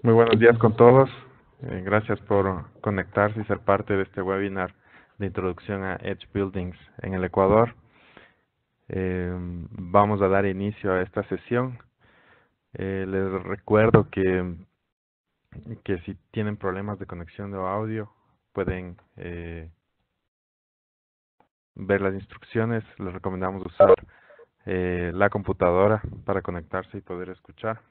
Muy buenos días con todos. Gracias por conectarse y ser parte de este webinar de introducción a Edge Buildings en el Ecuador. Vamos a dar inicio a esta sesión. Les recuerdo que si tienen problemas de conexión de audio, pueden ver las instrucciones. Les recomendamos usar la computadora para conectarse y poder escuchar.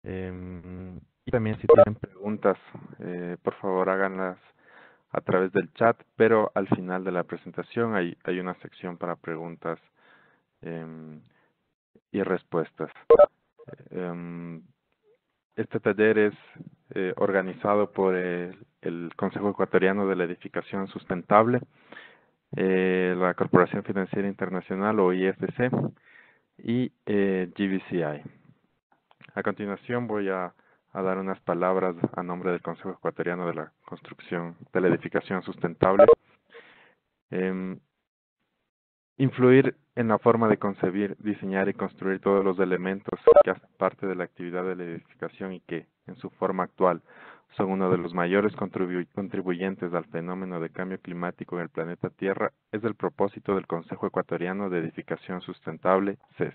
Y también si tienen preguntas, por favor háganlas a través del chat, pero al final de la presentación hay una sección para preguntas y respuestas. Este taller es organizado por el Consejo Ecuatoriano de la Edificación Sustentable, la Corporación Financiera Internacional o IFC y GBCI. A continuación voy a dar unas palabras a nombre del Consejo Ecuatoriano de la Construcción de la Edificación Sustentable. Influir en la forma de concebir, diseñar y construir todos los elementos que hacen parte de la actividad de la edificación y que, en su forma actual, son uno de los mayores contribuyentes al fenómeno de cambio climático en el planeta Tierra, es el propósito del Consejo Ecuatoriano de Edificación Sustentable, CES.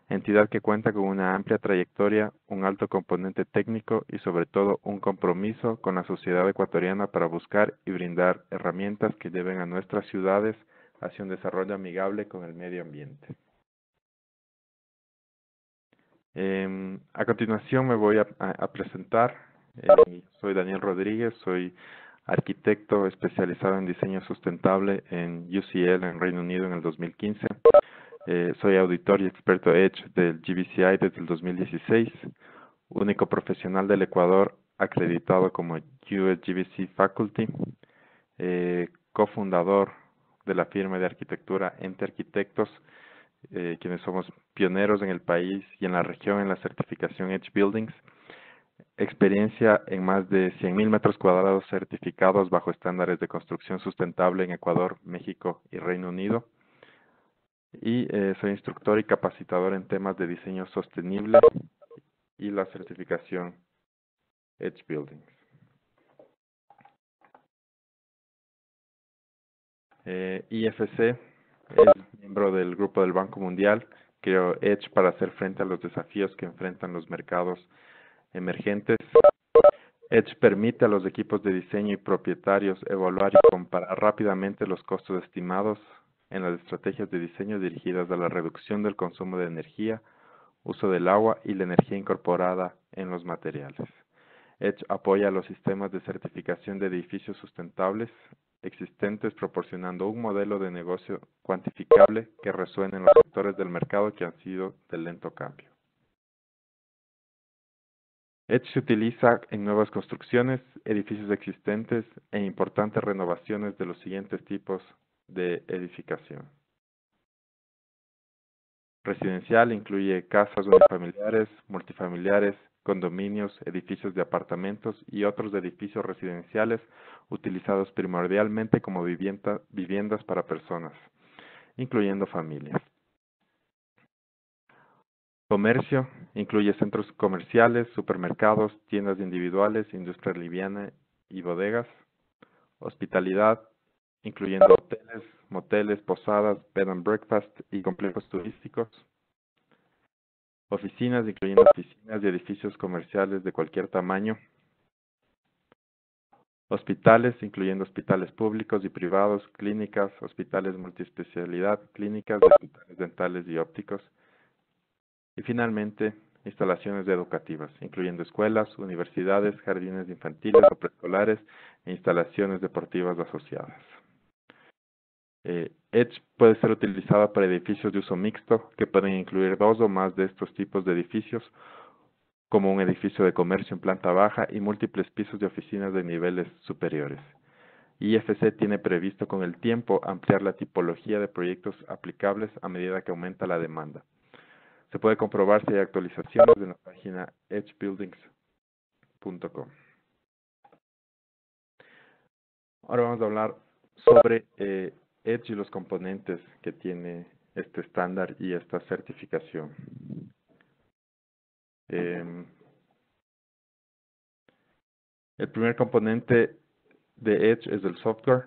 Entidad que cuenta con una amplia trayectoria, un alto componente técnico y sobre todo un compromiso con la sociedad ecuatoriana para buscar y brindar herramientas que lleven a nuestras ciudades hacia un desarrollo amigable con el medio ambiente. A continuación me voy a presentar. Soy Daniel Rodríguez, soy arquitecto especializado en diseño sustentable en UCL en Reino Unido en el 2015. Soy auditor y experto Edge del GBCI desde el 2016, único profesional del Ecuador acreditado como USGBC Faculty, cofundador de la firma de arquitectura Ente Arquitectos, quienes somos pioneros en el país y en la región en la certificación Edge Buildings, experiencia en más de 100.000 metros cuadrados certificados bajo estándares de construcción sustentable en Ecuador, México y Reino Unido. Y soy instructor y capacitador en temas de diseño sostenible y la certificación Edge Buildings. IFC es miembro del Grupo del Banco Mundial, creó Edge para hacer frente a los desafíos que enfrentan los mercados emergentes. Edge permite a los equipos de diseño y propietarios evaluar y comparar rápidamente los costos estimados en las estrategias de diseño dirigidas a la reducción del consumo de energía, uso del agua y la energía incorporada en los materiales. Edge apoya los sistemas de certificación de edificios sustentables existentes, proporcionando un modelo de negocio cuantificable que resuene en los sectores del mercado que han sido de lento cambio. Edge se utiliza en nuevas construcciones, edificios existentes e importantes renovaciones de los siguientes tipos de edificación. Residencial incluye casas unifamiliares, multifamiliares, condominios, edificios de apartamentos y otros edificios residenciales utilizados primordialmente como viviendas para personas, incluyendo familias. Comercio incluye centros comerciales, supermercados, tiendas individuales, industria liviana y bodegas. Hospitalidad, incluyendo hoteles, moteles, posadas, bed and breakfast y complejos turísticos. Oficinas, incluyendo oficinas y edificios comerciales de cualquier tamaño. Hospitales, incluyendo hospitales públicos y privados, clínicas, hospitales multiespecialidad, clínicas, hospitales dentales y ópticos. Y finalmente, instalaciones educativas, incluyendo escuelas, universidades, jardines infantiles o preescolares e instalaciones deportivas asociadas. Edge puede ser utilizada para edificios de uso mixto, que pueden incluir 2 o más de estos tipos de edificios, como un edificio de comercio en planta baja y múltiples pisos de oficinas de niveles superiores. IFC tiene previsto con el tiempo ampliar la tipología de proyectos aplicables a medida que aumenta la demanda. Se puede comprobar si hay actualizaciones en la página edgebuildings.com. Ahora vamos a hablar sobre Edge y los componentes que tiene este estándar y esta certificación. El primer componente de Edge es el software.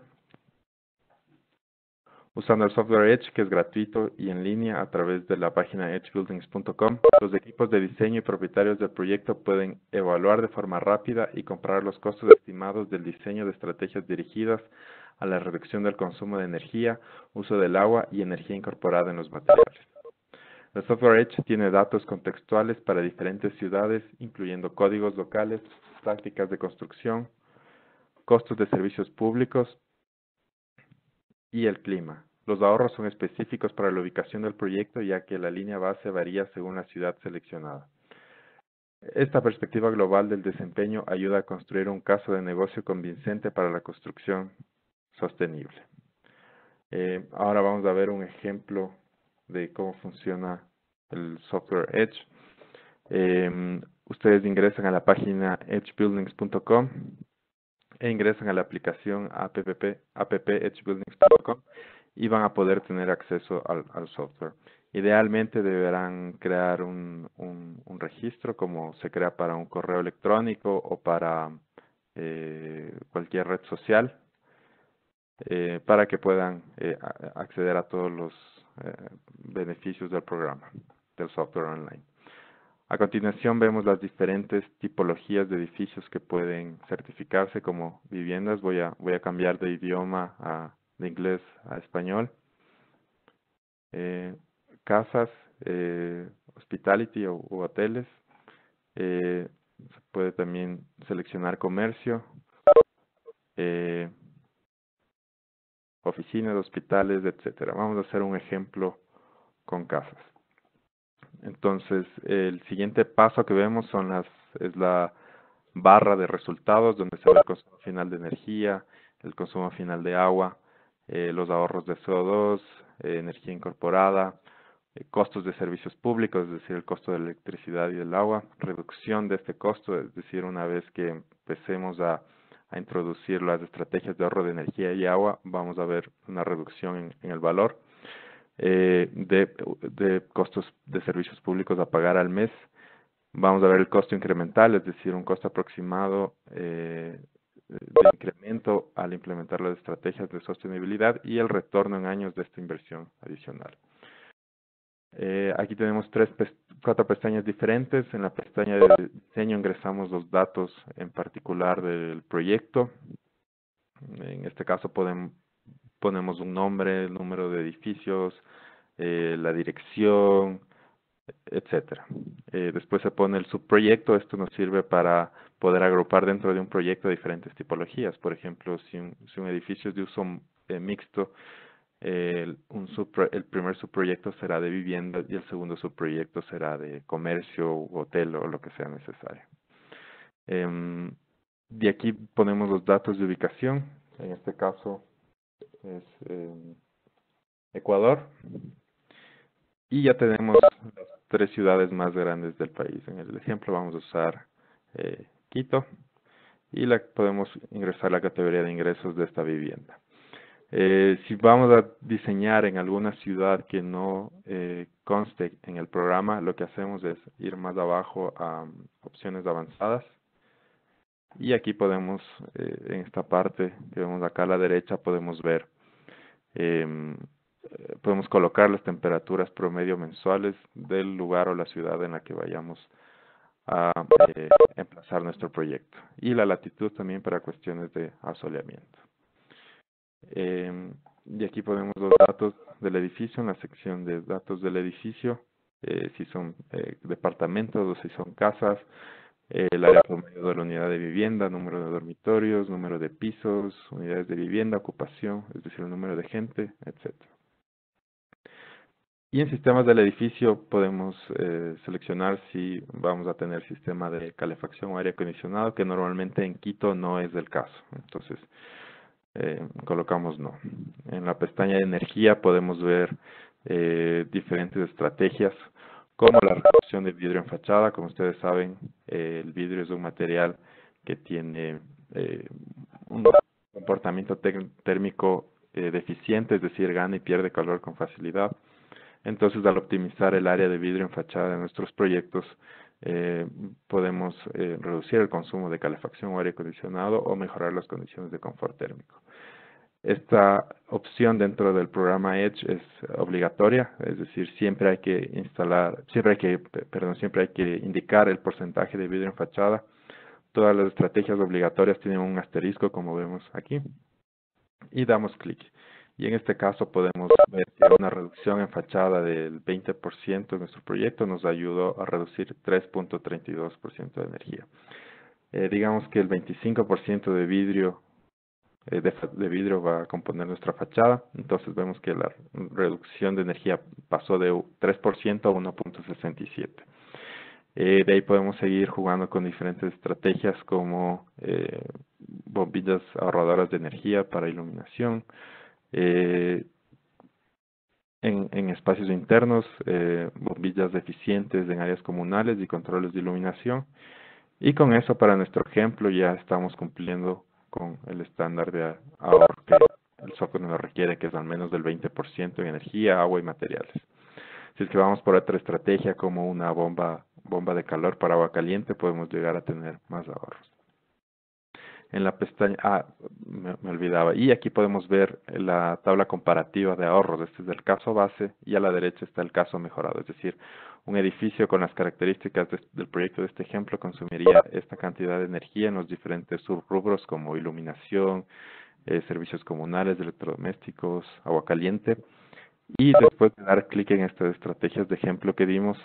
Usando el software Edge, que es gratuito y en línea a través de la página edgebuildings.com, los equipos de diseño y propietarios del proyecto pueden evaluar de forma rápida y comparar los costos estimados del diseño de estrategias dirigidas a la reducción del consumo de energía, uso del agua y energía incorporada en los materiales. El software Edge tiene datos contextuales para diferentes ciudades, incluyendo códigos locales, prácticas de construcción, costos de servicios públicos y el clima. Los ahorros son específicos para la ubicación del proyecto, ya que la línea base varía según la ciudad seleccionada. Esta perspectiva global del desempeño ayuda a construir un caso de negocio convincente para la construcción sostenible. Ahora vamos a ver un ejemplo de cómo funciona el software Edge. Ustedes ingresan a la página edgebuildings.com e ingresan a la aplicación app edgebuildings.com y van a poder tener acceso al software. Idealmente deberán crear un registro como se crea para un correo electrónico o para cualquier red social para que puedan acceder a todos los beneficios del programa, del software online. A continuación vemos las diferentes tipologías de edificios que pueden certificarse como viviendas. Voy a cambiar de idioma de inglés a español. Casas, hospitality u hoteles. Se puede también seleccionar comercio, oficinas, hospitales, etcétera. Vamos a hacer un ejemplo con casas. Entonces, el siguiente paso que vemos es la barra de resultados, donde se ve el consumo final de energía, el consumo final de agua, los ahorros de CO2, energía incorporada, costos de servicios públicos, es decir, el costo de la electricidad y del agua, reducción de este costo, es decir, una vez que empecemos a introducir las estrategias de ahorro de energía y agua, vamos a ver una reducción en el valor. De costos de servicios públicos a pagar al mes. Vamos a ver el costo incremental, es decir, un costo aproximado de incremento al implementar las estrategias de sostenibilidad y el retorno en años de esta inversión adicional. Aquí tenemos 4 pestañas diferentes. En la pestaña de diseño ingresamos los datos en particular del proyecto. En este caso ponemos un nombre, el número de edificios, la dirección, etcétera. Después se pone el subproyecto. Esto nos sirve para poder agrupar dentro de un proyecto diferentes tipologías. Por ejemplo, si un edificio es de uso mixto, el primer subproyecto será de vivienda y el segundo subproyecto será de comercio, hotel o lo que sea necesario. De aquí ponemos los datos de ubicación. En este caso es Ecuador. Y ya tenemos las 3 ciudades más grandes del país. En el ejemplo vamos a usar Quito y podemos ingresar la categoría de ingresos de esta vivienda. Si vamos a diseñar en alguna ciudad que no conste en el programa, lo que hacemos es ir más abajo a opciones avanzadas. Y aquí podemos, en esta parte que vemos acá a la derecha, podemos ver podemos colocar las temperaturas promedio mensuales del lugar o la ciudad en la que vayamos a emplazar nuestro proyecto. Y la latitud también para cuestiones de asoleamiento. Y aquí ponemos los datos del edificio en la sección de datos del edificio, si son departamentos o si son casas, el área promedio de la unidad de vivienda, número de dormitorios, número de pisos, unidades de vivienda, ocupación, es decir, el número de gente, etcétera. Y en sistemas del edificio podemos seleccionar si vamos a tener sistema de calefacción o aire acondicionado, que normalmente en Quito no es el caso. Entonces, colocamos no. En la pestaña de energía podemos ver diferentes estrategias, como la reducción del vidrio en fachada. Como ustedes saben, el vidrio es un material que tiene un comportamiento térmico deficiente, es decir, gana y pierde calor con facilidad. Entonces, al optimizar el área de vidrio en fachada de nuestros proyectos, podemos reducir el consumo de calefacción o aire acondicionado o mejorar las condiciones de confort térmico. Esta opción dentro del programa Edge es obligatoria, es decir, siempre hay que indicar el porcentaje de vidrio en fachada. Todas las estrategias obligatorias tienen un asterisco, como vemos aquí, y damos clic. Y en este caso podemos ver que una reducción en fachada del 20% en nuestro proyecto nos ayudó a reducir 3.32% de energía. Digamos que el 25% de vidrio va a componer nuestra fachada, entonces vemos que la reducción de energía pasó de 3% a 1.67%. De ahí podemos seguir jugando con diferentes estrategias como bombillas ahorradoras de energía para iluminación, en espacios internos, bombillas eficientes en áreas comunales y controles de iluminación. Y con eso, para nuestro ejemplo, ya estamos cumpliendo con el estándar de ahorro que el software nos requiere, que es al menos del 20% en energía, agua y materiales. Si es que vamos por otra estrategia como una bomba de calor para agua caliente, podemos llegar a tener más ahorros. En la pestaña, me olvidaba, y aquí podemos ver la tabla comparativa de ahorros. Este es el caso base y a la derecha está el caso mejorado, es decir, un edificio con las características del proyecto de este ejemplo consumiría esta cantidad de energía en los diferentes subrubros como iluminación, servicios comunales, electrodomésticos, agua caliente. Y después de dar clic en estas estrategias de ejemplo que dimos,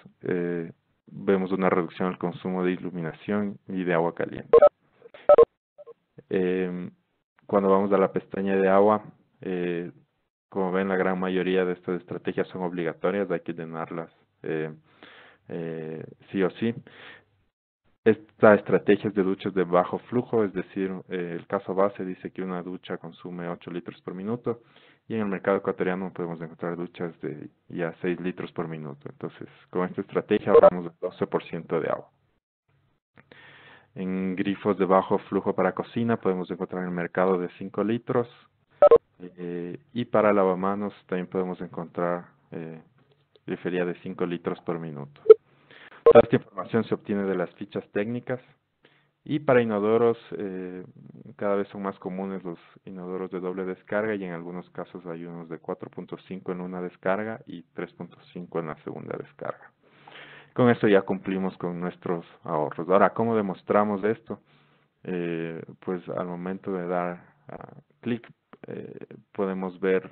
vemos una reducción del consumo de iluminación y de agua caliente. Cuando vamos a la pestaña de agua, como ven, la gran mayoría de estas estrategias son obligatorias, hay que llenarlas sí o sí. Esta estrategia es de duchas de bajo flujo, es decir, el caso base dice que una ducha consume 8 litros por minuto y en el mercado ecuatoriano podemos encontrar duchas de ya 6 litros por minuto. Entonces, con esta estrategia ahorramos el 12% de agua. En grifos de bajo flujo para cocina podemos encontrar en el mercado de 5 litros. Y para lavamanos también podemos encontrar grifería de 5 litros por minuto. Toda esta información se obtiene de las fichas técnicas. Y para inodoros, cada vez son más comunes los inodoros de doble descarga y en algunos casos hay unos de 4.5 en una descarga y 3.5 en la segunda descarga. Con esto ya cumplimos con nuestros ahorros. Ahora, ¿cómo demostramos esto? Pues al momento de dar clic, podemos ver,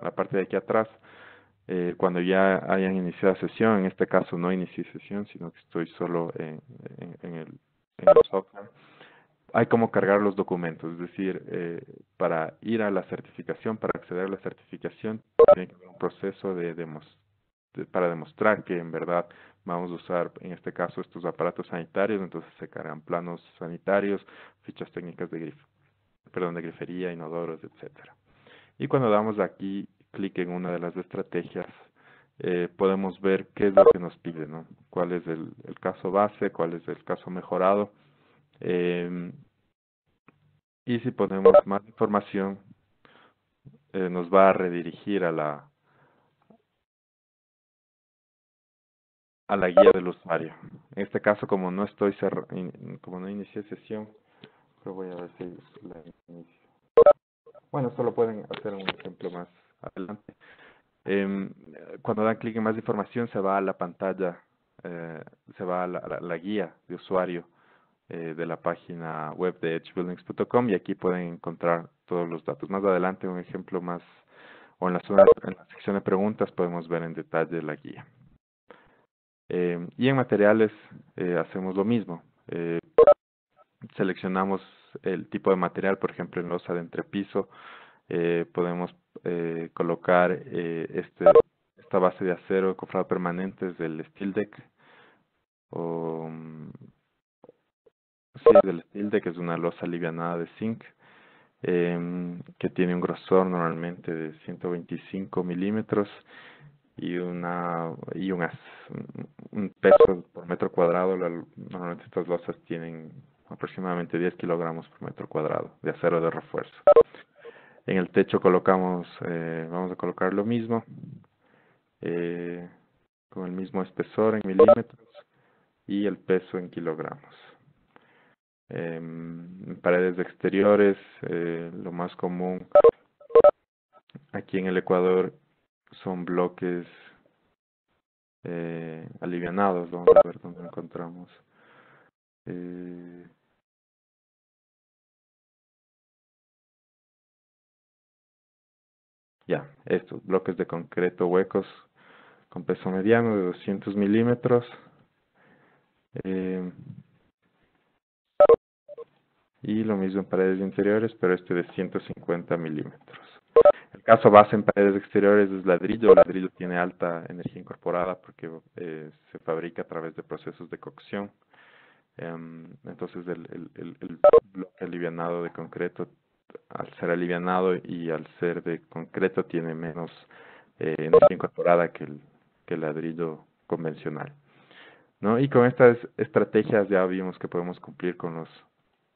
la parte de aquí atrás, cuando ya hayan iniciado sesión. En este caso no inicié sesión, sino que estoy solo en el software. Hay como cargar los documentos, es decir, para ir a la certificación, para acceder a la certificación, tiene que haber un proceso para demostrar que en verdad vamos a usar, en este caso, estos aparatos sanitarios. Entonces se cargan planos sanitarios, fichas técnicas de grifería, inodoros, etcétera. Y cuando damos aquí clic en una de las estrategias, podemos ver qué es lo que nos pide, ¿no? Cuál es el caso base, cuál es el caso mejorado. Y si ponemos más información, nos va a redirigir a la guía del usuario. En este caso, como no como no inicié sesión, pero voy a ver si la inicio. Bueno, solo pueden hacer un ejemplo más adelante. Cuando dan clic en más información, se va a la pantalla, se va a la guía de usuario de la página web de edgebuildings.com y aquí pueden encontrar todos los datos. Más adelante, un ejemplo más, o en la sección de preguntas, podemos ver en detalle la guía. Y en materiales hacemos lo mismo. Seleccionamos el tipo de material, por ejemplo, en losa de entrepiso. Podemos colocar esta base de acero cofrado permanente del Steel Deck, del Steel Deck, es una losa alivianada de zinc, que tiene un grosor normalmente de 125 milímetros y un peso por metro cuadrado. Normalmente estas losas tienen aproximadamente 10 kilogramos por metro cuadrado de acero de refuerzo. En el techo vamos a colocar lo mismo, con el mismo espesor en milímetros y el peso en kilogramos. En paredes exteriores, lo más común aquí en el Ecuador son bloques alivianados. Vamos a ver dónde encontramos. Ya, estos bloques de concreto huecos con peso mediano de 200 milímetros. Y lo mismo en paredes interiores, pero este de 150 milímetros. El caso base en paredes exteriores es ladrillo. El ladrillo tiene alta energía incorporada porque se fabrica a través de procesos de cocción. Entonces el bloque alivianado de concreto, al ser alivianado y al ser de concreto, tiene menos energía incorporada que el ladrillo convencional, ¿no? Y con estas estrategias ya vimos que podemos cumplir con los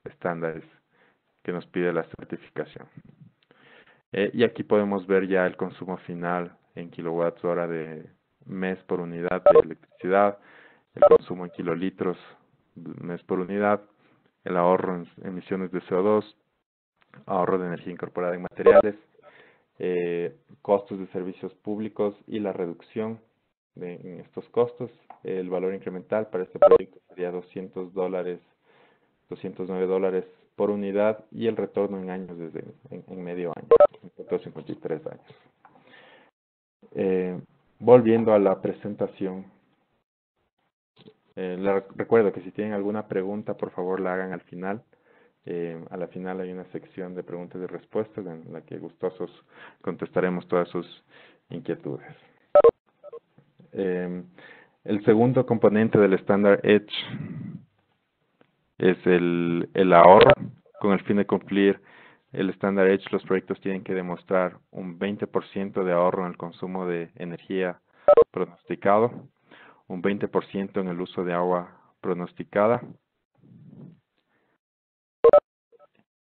estándares que nos pide la certificación. Y aquí podemos ver ya el consumo final en kilowatts hora de mes por unidad de electricidad, el consumo en kilolitros mes por unidad, el ahorro en emisiones de CO2, ahorro de energía incorporada en materiales, costos de servicios públicos y la reducción en estos costos. El valor incremental para este proyecto sería $209 por unidad y el retorno en años en medio año, 153 años. Volviendo a la presentación, les recuerdo que si tienen alguna pregunta, por favor la hagan al final. A la final hay una sección de preguntas y respuestas en la que gustosos contestaremos todas sus inquietudes. El segundo componente del estándar EDGE es el ahorro. Con el fin de cumplir el estándar EDGE, los proyectos tienen que demostrar un 20% de ahorro en el consumo de energía pronosticado, un 20% en el uso de agua pronosticada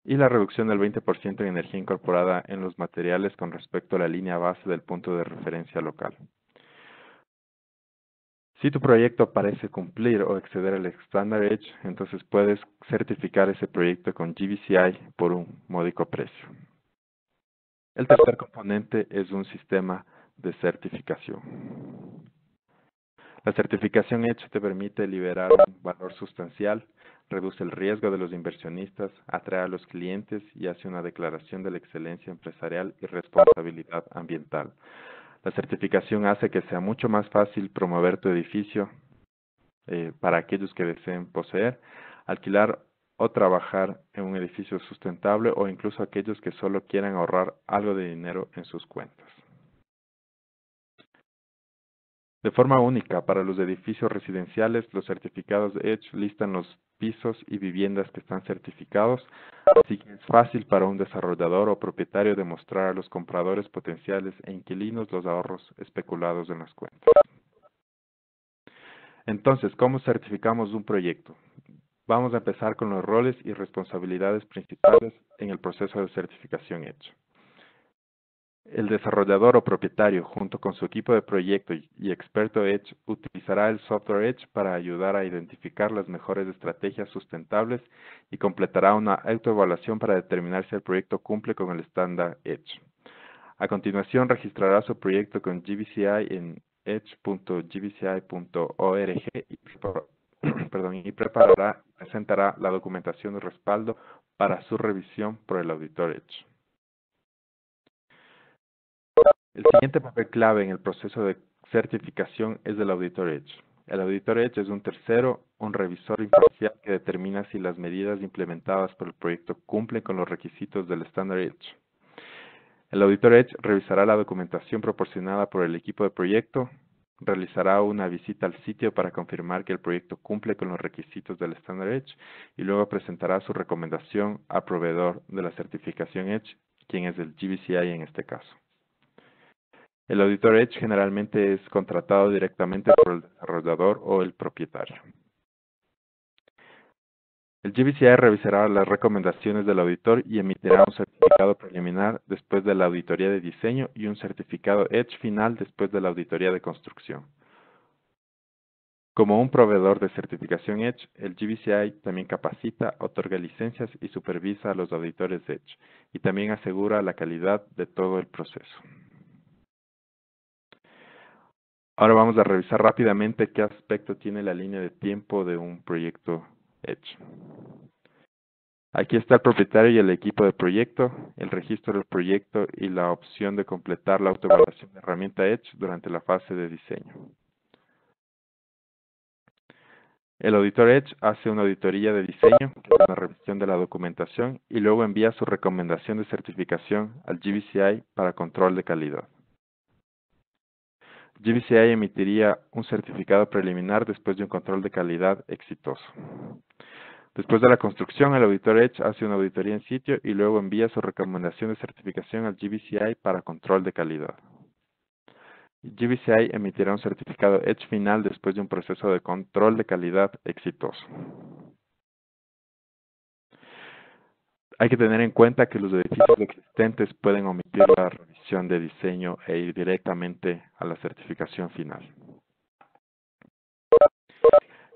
y la reducción del 20% en energía incorporada en los materiales con respecto a la línea base del punto de referencia local. Si tu proyecto parece cumplir o exceder el estándar EDGE, entonces puedes certificar ese proyecto con GBCI por un módico precio. El tercer componente es un sistema de certificación. La certificación EDGE te permite liberar un valor sustancial, reduce el riesgo de los inversionistas, atrae a los clientes y hace una declaración de la excelencia empresarial y responsabilidad ambiental. La certificación hace que sea mucho más fácil promover tu edificio para aquellos que deseen poseer, alquilar o trabajar en un edificio sustentable o incluso aquellos que solo quieran ahorrar algo de dinero en sus cuentas. De forma única, para los edificios residenciales, los certificados de EDGE listan los pisos y viviendas que están certificados, así que es fácil para un desarrollador o propietario demostrar a los compradores potenciales e inquilinos los ahorros especulados en las cuentas. Entonces, ¿cómo certificamos un proyecto? Vamos a empezar con los roles y responsabilidades principales en el proceso de certificación EDGE. El desarrollador o propietario, junto con su equipo de proyecto y experto EDGE, utilizará el software EDGE para ayudar a identificar las mejores estrategias sustentables y completará una autoevaluación para determinar si el proyecto cumple con el estándar EDGE. A continuación, registrará su proyecto con GBCI en edge.gbci.org y presentará la documentación de respaldo para su revisión por el auditor EDGE. El siguiente papel clave en el proceso de certificación es el auditor EDGE. El auditor EDGE es un tercero, un revisor imparcial que determina si las medidas implementadas por el proyecto cumplen con los requisitos del estándar EDGE. El auditor EDGE revisará la documentación proporcionada por el equipo de proyecto, realizará una visita al sitio para confirmar que el proyecto cumple con los requisitos del estándar EDGE y luego presentará su recomendación al proveedor de la certificación EDGE, quien es el GBCI en este caso. El auditor EDGE generalmente es contratado directamente por el desarrollador o el propietario. El GBCI revisará las recomendaciones del auditor y emitirá un certificado preliminar después de la auditoría de diseño y un certificado EDGE final después de la auditoría de construcción. Como un proveedor de certificación Edge, el GBCI también capacita, otorga licencias y supervisa a los auditores Edge, y también asegura la calidad de todo el proceso. Ahora vamos a revisar rápidamente qué aspecto tiene la línea de tiempo de un proyecto Edge. Aquí está el propietario y el equipo de proyecto, el registro del proyecto y la opción de completar la autoevaluación de herramienta Edge durante la fase de diseño. El auditor Edge hace una auditoría de diseño, que es una revisión de la documentación, y luego envía su recomendación de certificación al GBCI para control de calidad. GBCI emitiría un certificado preliminar después de un control de calidad exitoso. Después de la construcción, el auditor Edge hace una auditoría en sitio y luego envía su recomendación de certificación al GBCI para control de calidad. GBCI emitirá un certificado Edge final después de un proceso de control de calidad exitoso. Hay que tener en cuenta que los edificios existentes pueden omitir la revisión de diseño e ir directamente a la certificación final.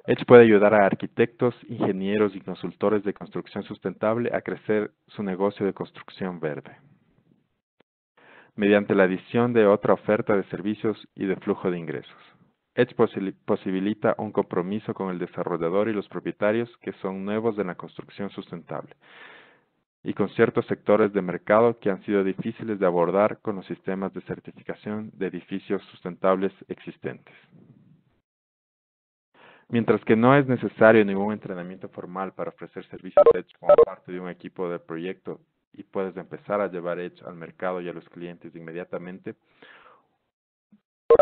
Edge puede ayudar a arquitectos, ingenieros y consultores de construcción sustentable a crecer su negocio de construcción verde, mediante la adición de otra oferta de servicios y de flujo de ingresos. Edge posibilita un compromiso con el desarrollador y los propietarios que son nuevos en la construcción sustentable, y con ciertos sectores de mercado que han sido difíciles de abordar con los sistemas de certificación de edificios sustentables existentes. Mientras que no es necesario ningún entrenamiento formal para ofrecer servicios Edge como parte de un equipo de proyecto y puedes empezar a llevar Edge al mercado y a los clientes inmediatamente,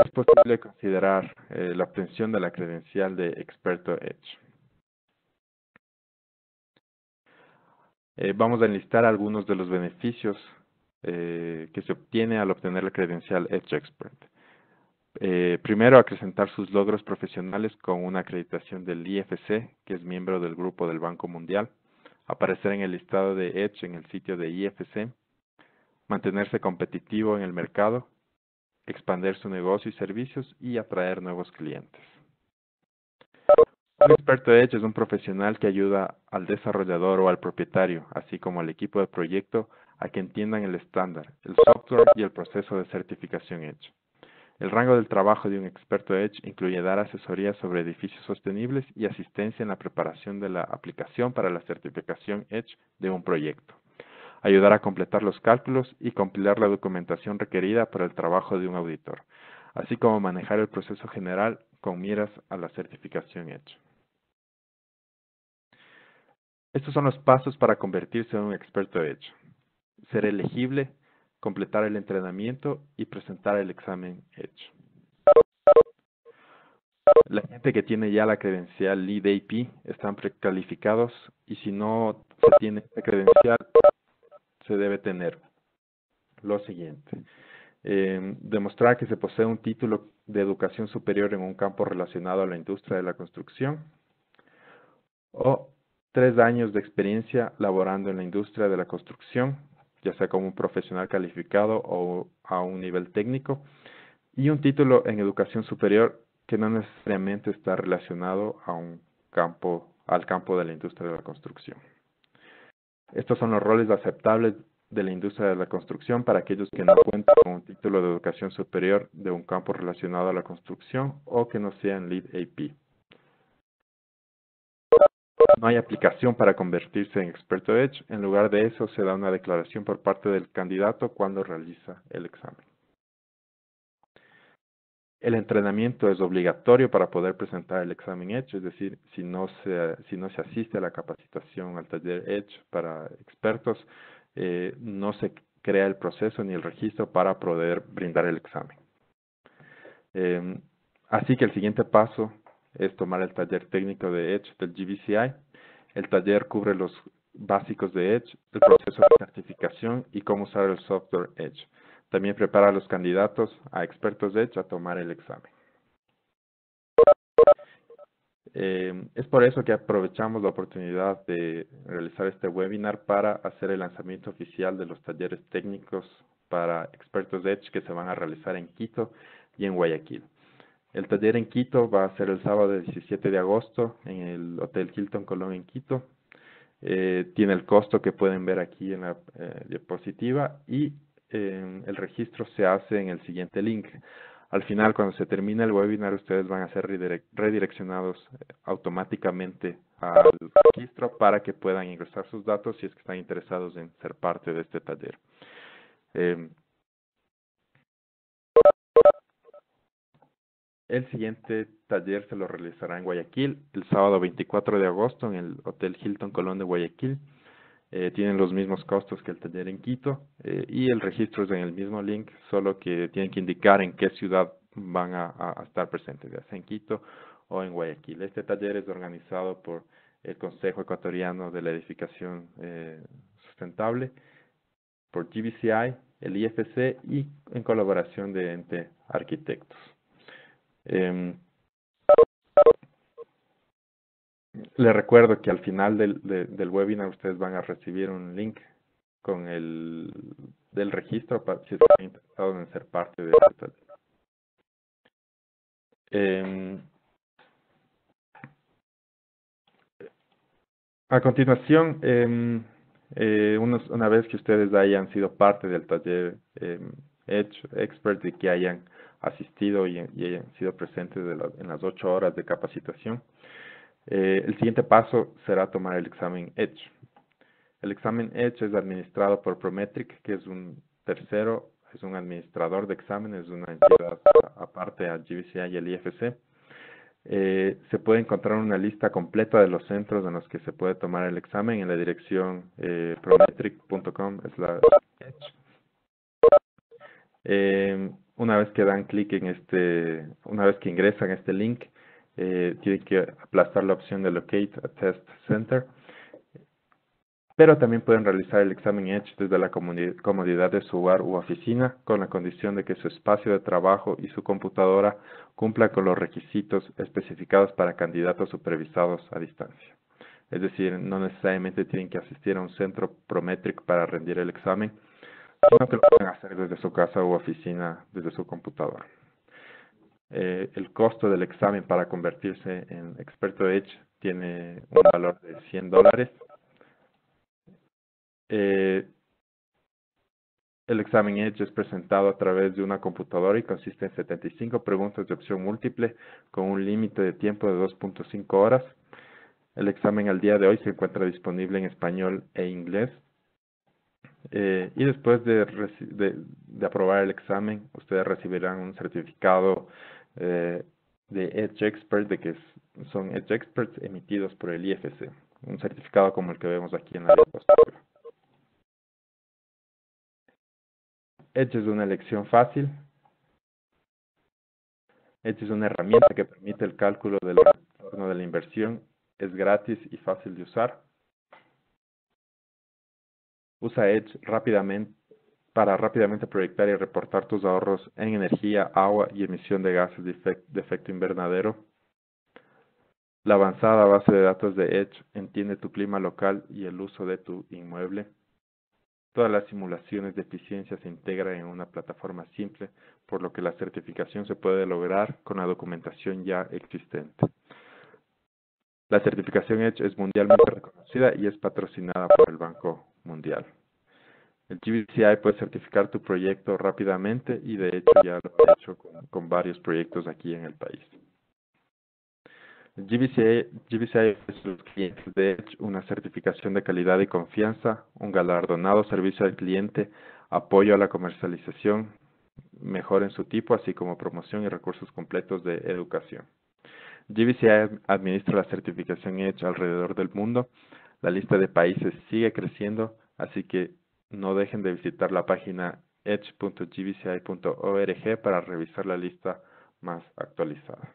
es posible considerar la obtención de la credencial de experto Edge. Vamos a enlistar algunos de los beneficios que se obtiene al obtener la credencial Edge Expert. Primero, acrecentar sus logros profesionales con una acreditación del IFC, que es miembro del Grupo del Banco Mundial, aparecer en el listado de Edge en el sitio de IFC, mantenerse competitivo en el mercado, expandir su negocio y servicios y atraer nuevos clientes. Un experto Edge es un profesional que ayuda al desarrollador o al propietario, así como al equipo de proyecto, a que entiendan el estándar, el software y el proceso de certificación Edge. El rango del trabajo de un experto Edge incluye dar asesoría sobre edificios sostenibles y asistencia en la preparación de la aplicación para la certificación Edge de un proyecto, ayudar a completar los cálculos y compilar la documentación requerida para el trabajo de un auditor, así como manejar el proceso general con miras a la certificación Edge. Estos son los pasos para convertirse en un experto Edge: ser elegible, completar el entrenamiento y presentar el examen Edge. La gente que tiene ya la credencial Lead AP están precalificados, y si no se tiene esta credencial, se debe tener lo siguiente: demostrar que se posee un título de educación superior en un campo relacionado a la industria de la construcción, o 3 años de experiencia laborando en la industria de la construcción, ya sea como un profesional calificado o a un nivel técnico, y un título en educación superior que no necesariamente está relacionado a al campo de la industria de la construcción. Estos son los roles aceptables de la industria de la construcción para aquellos que no cuentan con un título de educación superior de un campo relacionado a la construcción o que no sean Lead AP. No hay aplicación para convertirse en experto Edge. En lugar de eso, se da una declaración por parte del candidato cuando realiza el examen. El entrenamiento es obligatorio para poder presentar el examen Edge, es decir, si no se asiste a la capacitación al taller Edge para expertos, no se crea el proceso ni el registro para poder brindar el examen. Así que el siguiente paso es tomar el taller técnico de Edge del GBCI. El taller cubre los básicos de Edge, el proceso de certificación y cómo usar el software Edge. También prepara a los candidatos a expertos Edge a tomar el examen. Es por eso que aprovechamos la oportunidad de realizar este webinar para hacer el lanzamiento oficial de los talleres técnicos para expertos Edge que se van a realizar en Quito y en Guayaquil. El taller en Quito va a ser el sábado 17 de agosto en el Hotel Hilton Colón en Quito. Tiene el costo que pueden ver aquí en la diapositiva y el registro se hace en el siguiente link. Al final, cuando se termine el webinar, ustedes van a ser redireccionados automáticamente al registro para que puedan ingresar sus datos si es que están interesados en ser parte de este taller. El siguiente taller se lo realizará en Guayaquil el sábado 24 de agosto en el Hotel Hilton Colón de Guayaquil. Tienen los mismos costos que el taller en Quito y el registro es en el mismo link, solo que tienen que indicar en qué ciudad van a estar presentes, ya sea en Quito o en Guayaquil. Este taller es organizado por el Consejo Ecuatoriano de la Edificación Sustentable, por GBCI, el IFC y en colaboración de Ente Arquitectos. Les recuerdo que al final del webinar ustedes van a recibir un link con del registro para si están interesados en ser parte de este taller. A continuación, una vez que ustedes hayan sido parte del taller Edge Expert y que hayan asistido y hayan sido presentes en las 8 horas de capacitación, el siguiente paso será tomar el examen Edge. El examen Edge es administrado por Prometric, que es un tercero, es un administrador de exámenes, es una entidad aparte a GBCI y el IFC. Se puede encontrar una lista completa de los centros en los que se puede tomar el examen en la dirección prometric.com/edge. Una vez que dan clic en una vez que ingresan a este link, tienen que aplastar la opción de Locate a Test Center. Pero también pueden realizar el examen Edge desde la comodidad de su hogar u oficina, con la condición de que su espacio de trabajo y su computadora cumplan con los requisitos especificados para candidatos supervisados a distancia. Es decir, no necesariamente tienen que asistir a un centro Prometric para rendir el examen, sino que lo pueden hacer desde su casa u oficina, desde su computadora. El costo del examen para convertirse en experto Edge tiene un valor de $100. El examen Edge es presentado a través de una computadora y consiste en 75 preguntas de opción múltiple con un límite de tiempo de 2.5 horas. El examen al día de hoy se encuentra disponible en español e inglés. Y después de aprobar el examen, ustedes recibirán un certificado de Edge Expert, de que son Edge Experts emitidos por el IFC. Un certificado como el que vemos aquí en la diapositiva. Edge es una elección fácil. Edge es una herramienta que permite el cálculo del retorno de la inversión. Es gratis y fácil de usar. Usa Edge para rápidamente proyectar y reportar tus ahorros en energía, agua y emisión de gases de efecto invernadero. La avanzada base de datos de Edge entiende tu clima local y el uso de tu inmueble. Todas las simulaciones de eficiencia se integran en una plataforma simple, por lo que la certificación se puede lograr con la documentación ya existente. La certificación Edge es mundialmente reconocida y es patrocinada por el Banco Mundial. El GBCI puede certificar tu proyecto rápidamente y de hecho ya lo ha hecho con varios proyectos aquí en el país. El GBCI es a los clientes de Edge una certificación de calidad y confianza, un galardonado servicio al cliente, apoyo a la comercialización, mejor en su tipo, así como promoción y recursos completos de educación. GBCI administra la certificación Edge alrededor del mundo. La lista de países sigue creciendo, así que no dejen de visitar la página edge.gbci.org para revisar la lista más actualizada.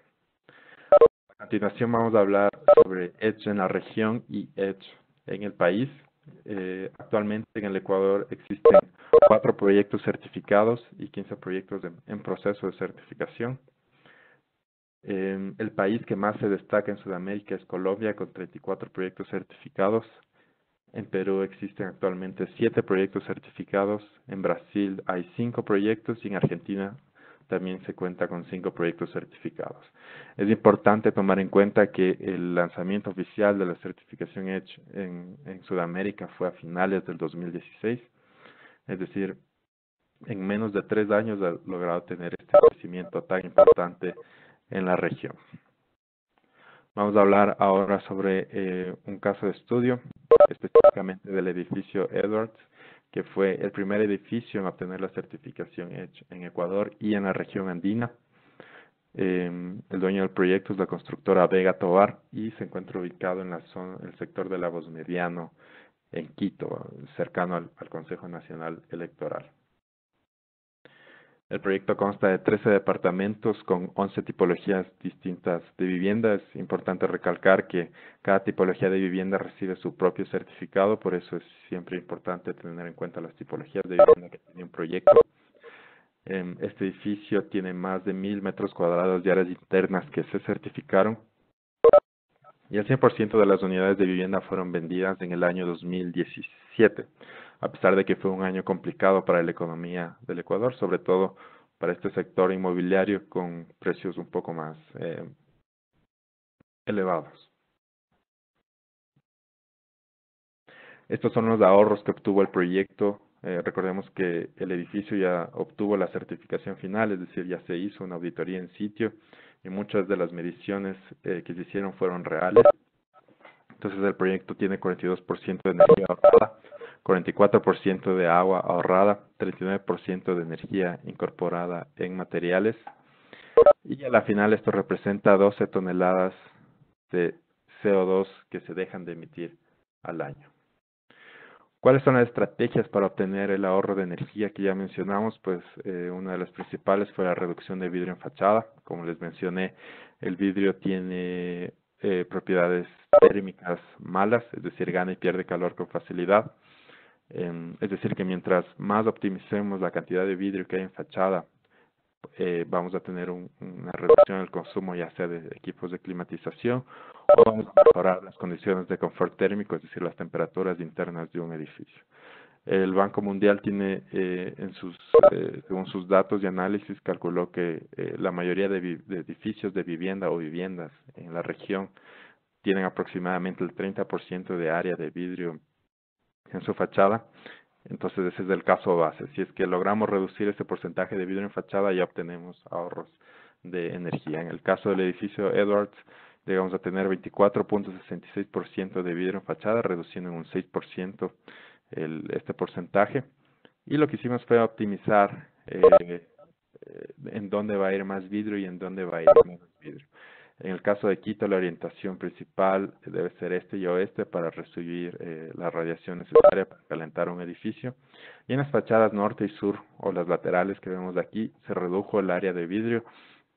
A continuación vamos a hablar sobre Edge en la región y Edge en el país. Actualmente en el Ecuador existen 4 proyectos certificados y 15 proyectos en proceso de certificación. El país que más se destaca en Sudamérica es Colombia, con 34 proyectos certificados. En Perú existen actualmente 7 proyectos certificados. En Brasil hay 5 proyectos y en Argentina también se cuenta con 5 proyectos certificados. Es importante tomar en cuenta que el lanzamiento oficial de la certificación EDGE en Sudamérica fue a finales del 2016, es decir, en menos de 3 años ha logrado tener este crecimiento tan importante en la región. Vamos a hablar ahora sobre un caso de estudio, específicamente del edificio Edwards, que fue el primer edificio en obtener la certificación EDGE en Ecuador y en la región andina. El dueño del proyecto es la constructora Vega Tovar y se encuentra ubicado en la zona, el sector de Lagos Mediano, en Quito, cercano al Consejo Nacional Electoral. El proyecto consta de 13 departamentos con 11 tipologías distintas de vivienda. Es importante recalcar que cada tipología de vivienda recibe su propio certificado, por eso es siempre importante tener en cuenta las tipologías de vivienda que tiene un proyecto. Este edificio tiene más de 1000 metros cuadrados de áreas internas que se certificaron y el 100% de las unidades de vivienda fueron vendidas en el año 2017, a pesar de que fue un año complicado para la economía del Ecuador, sobre todo para este sector inmobiliario con precios un poco más elevados. Estos son los ahorros que obtuvo el proyecto. Recordemos que el edificio ya obtuvo la certificación final, es decir, ya se hizo una auditoría en sitio y muchas de las mediciones que se hicieron fueron reales. Entonces el proyecto tiene 42% de energía ahorrada, 44% de agua ahorrada, 39% de energía incorporada en materiales y a la final esto representa 12 toneladas de CO2 que se dejan de emitir al año. ¿Cuáles son las estrategias para obtener el ahorro de energía que ya mencionamos? Pues una de las principales fue la reducción de vidrio en fachada. Como les mencioné, el vidrio tiene propiedades térmicas malas, es decir, gana y pierde calor con facilidad. Es decir, que mientras más optimicemos la cantidad de vidrio que hay en fachada, vamos a tener una reducción del consumo ya sea de equipos de climatización o vamos a mejorar las condiciones de confort térmico, es decir, las temperaturas internas de un edificio. El Banco Mundial tiene, según sus datos y análisis, calculó que la mayoría de edificios de vivienda o viviendas en la región tienen aproximadamente el 30% de área de vidrio en su fachada. Entonces ese es el caso base. Si es que logramos reducir ese porcentaje de vidrio en fachada, ya obtenemos ahorros de energía. En el caso del edificio Edwards, llegamos a tener 24.66% de vidrio en fachada, reduciendo en un 6% este porcentaje. Y lo que hicimos fue optimizar en dónde va a ir más vidrio y en dónde va a ir menos vidrio. En el caso de Quito, la orientación principal debe ser este y oeste para recibir la radiación necesaria para calentar un edificio. Y en las fachadas norte y sur, o las laterales que vemos aquí, se redujo el área de vidrio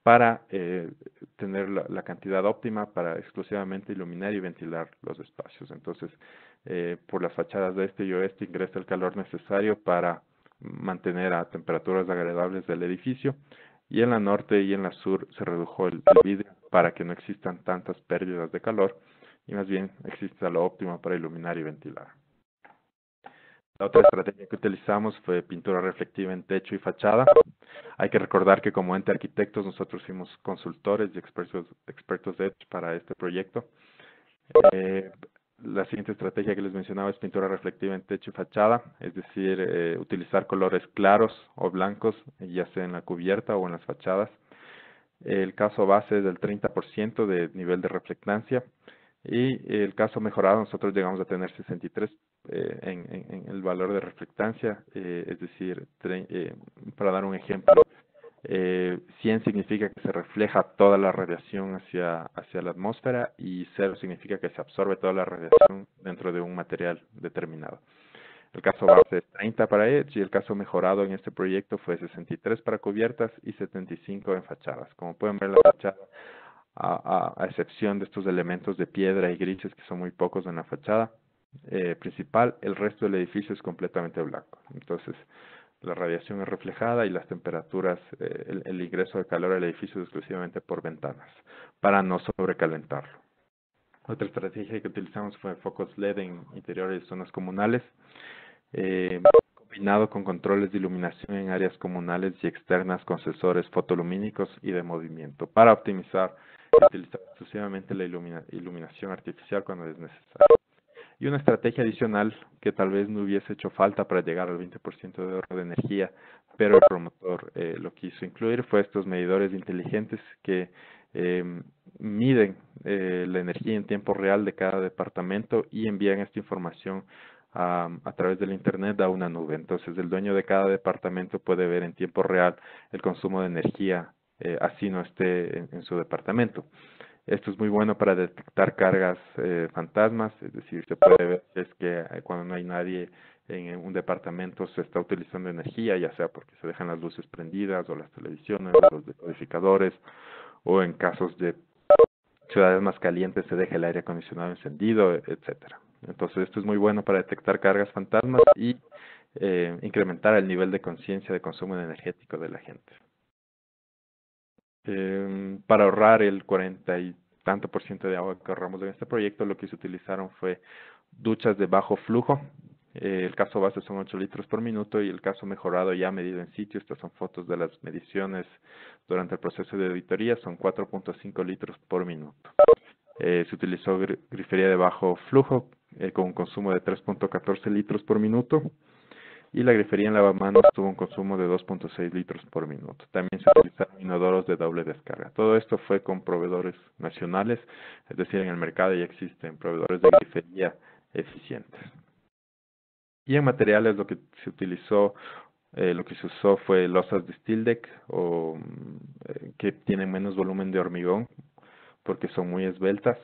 para tener la cantidad óptima para exclusivamente iluminar y ventilar los espacios. Entonces, por las fachadas de este y oeste ingresa el calor necesario para mantener a temperaturas agradables del edificio. Y en la norte y en la sur se redujo el vidrio para que no existan tantas pérdidas de calor y más bien exista lo óptimo para iluminar y ventilar. La otra estrategia que utilizamos fue pintura reflectiva en techo y fachada. Hay que recordar que como ente arquitectos nosotros fuimos consultores y expertos de EDGE para este proyecto. La siguiente estrategia que les mencionaba es pintura reflectiva en techo y fachada, es decir, utilizar colores claros o blancos, ya sea en la cubierta o en las fachadas. El caso base es del 30% de nivel de reflectancia y el caso mejorado nosotros llegamos a tener 63 en el valor de reflectancia, es decir, para dar un ejemplo, 100 significa que se refleja toda la radiación hacia la atmósfera y 0 significa que se absorbe toda la radiación dentro de un material determinado. El caso base es 30 para EDGE y el caso mejorado en este proyecto fue 63 para cubiertas y 75 en fachadas. Como pueden ver, la fachada, a excepción de estos elementos de piedra y grises que son muy pocos en la fachada principal, el resto del edificio es completamente blanco. Entonces, la radiación es reflejada y las temperaturas, el ingreso de calor al edificio es exclusivamente por ventanas, para no sobrecalentarlo. Otra estrategia que utilizamos fue focos LED en interiores y zonas comunales. combinado con controles de iluminación en áreas comunales y externas con sensores fotolumínicos y de movimiento para optimizar y utilizar exclusivamente la iluminación artificial cuando es necesario. Y una estrategia adicional que tal vez no hubiese hecho falta para llegar al 20% de ahorro de energía, pero el promotor lo quiso incluir, fue estos medidores inteligentes que miden la energía en tiempo real de cada departamento y envían esta información a través del Internet a una nube. Entonces, el dueño de cada departamento puede ver en tiempo real el consumo de energía, así no esté en su departamento. Esto es muy bueno para detectar cargas fantasmas, es decir, se puede ver si es que cuando no hay nadie en un departamento se está utilizando energía, ya sea porque se dejan las luces prendidas o las televisiones, los decodificadores, o en casos de ciudades más calientes se deja el aire acondicionado encendido, etcétera. Entonces esto es muy bueno para detectar cargas fantasmas y incrementar el nivel de conciencia de consumo energético de la gente. Para ahorrar el 40 y tanto por ciento de agua que ahorramos en este proyecto, lo que se utilizaron fue duchas de bajo flujo. El caso base son 8 litros por minuto y el caso mejorado ya medido en sitio, estas son fotos de las mediciones durante el proceso de auditoría, son 4.5 litros por minuto. Se utilizó grifería de bajo flujo con un consumo de 3.14 litros por minuto y la grifería en lavamanos tuvo un consumo de 2.6 litros por minuto. También se utilizaron inodoros de doble descarga. Todo esto fue con proveedores nacionales, es decir, en el mercado ya existen proveedores de grifería eficientes. Y en materiales lo que se utilizó, lo que se usó fue losas de steel deck o que tienen menos volumen de hormigón porque son muy esbeltas.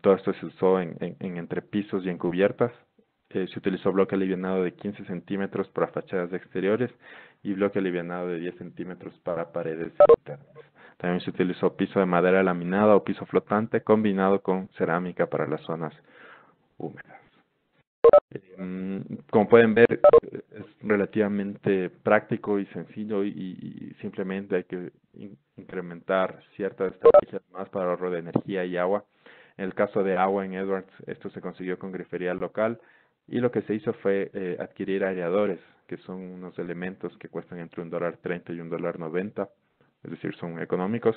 Todo esto se usó en entrepisos y en cubiertas. Se utilizó bloque alivianado de 15 centímetros para fachadas exteriores y bloque alivianado de 10 centímetros para paredes internas. También se utilizó piso de madera laminada o piso flotante combinado con cerámica para las zonas húmedas. Como pueden ver, es relativamente práctico y sencillo y simplemente hay que incrementar ciertas estrategias más para ahorro de energía y agua. En el caso de agua en Edwards, esto se consiguió con grifería local y lo que se hizo fue adquirir aireadores, que son unos elementos que cuestan entre $1.30 y $1.90, es decir, son económicos,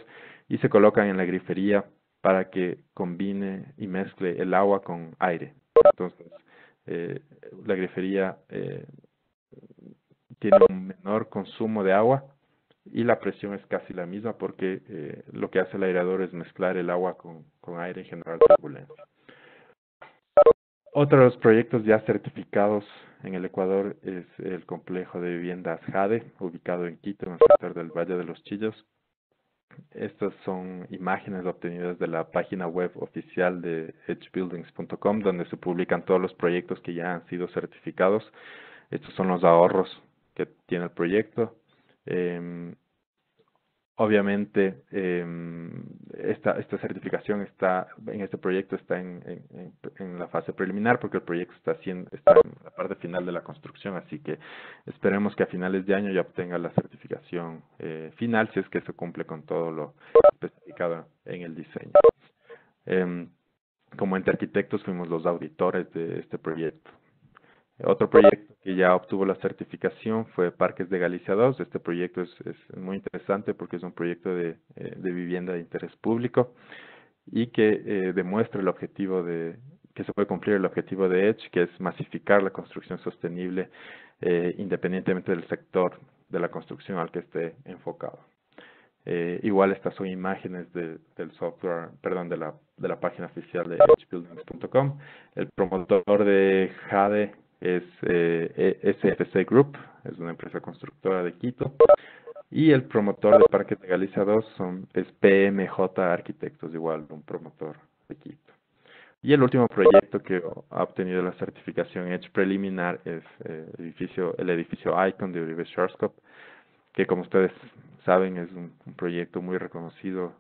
y se colocan en la grifería para que combine y mezcle el agua con aire. Entonces, la grifería tiene un menor consumo de agua y la presión es casi la misma porque lo que hace el aireador es mezclar el agua con aire y generar turbulencia. Otros proyectos ya certificados en el Ecuador es el complejo de viviendas Jade, ubicado en Quito, en el sector del Valle de los Chillos. Estas son imágenes obtenidas de la página web oficial de edgebuildings.com, donde se publican todos los proyectos que ya han sido certificados. Estos son los ahorros que tiene el proyecto. Obviamente, esta certificación está en este proyecto está en la fase preliminar porque el proyecto está en la parte final de la construcción, así que esperemos que a finales de año ya obtenga la certificación final si es que se cumple con todo lo especificado en el diseño. Como ente arquitectos fuimos los auditores de este proyecto. Otro proyecto que ya obtuvo la certificación fue Parques de Galicia 2. Este proyecto es muy interesante porque es un proyecto de vivienda de interés público y que demuestra el objetivo que se puede cumplir el objetivo de EDGE, que es masificar la construcción sostenible independientemente del sector de la construcción al que esté enfocado. Igual estas son imágenes del software, perdón, de la página oficial de edgebuildings.com. El promotor de Jade es SFC Group, es una empresa constructora de Quito. Y el promotor de Parques de Galicia 2 es PMJ Arquitectos, igual un promotor de Quito. Y el último proyecto que ha obtenido la certificación Edge preliminar es el edificio Icon de Uribe Schwarzkopf, que como ustedes saben es un proyecto muy reconocido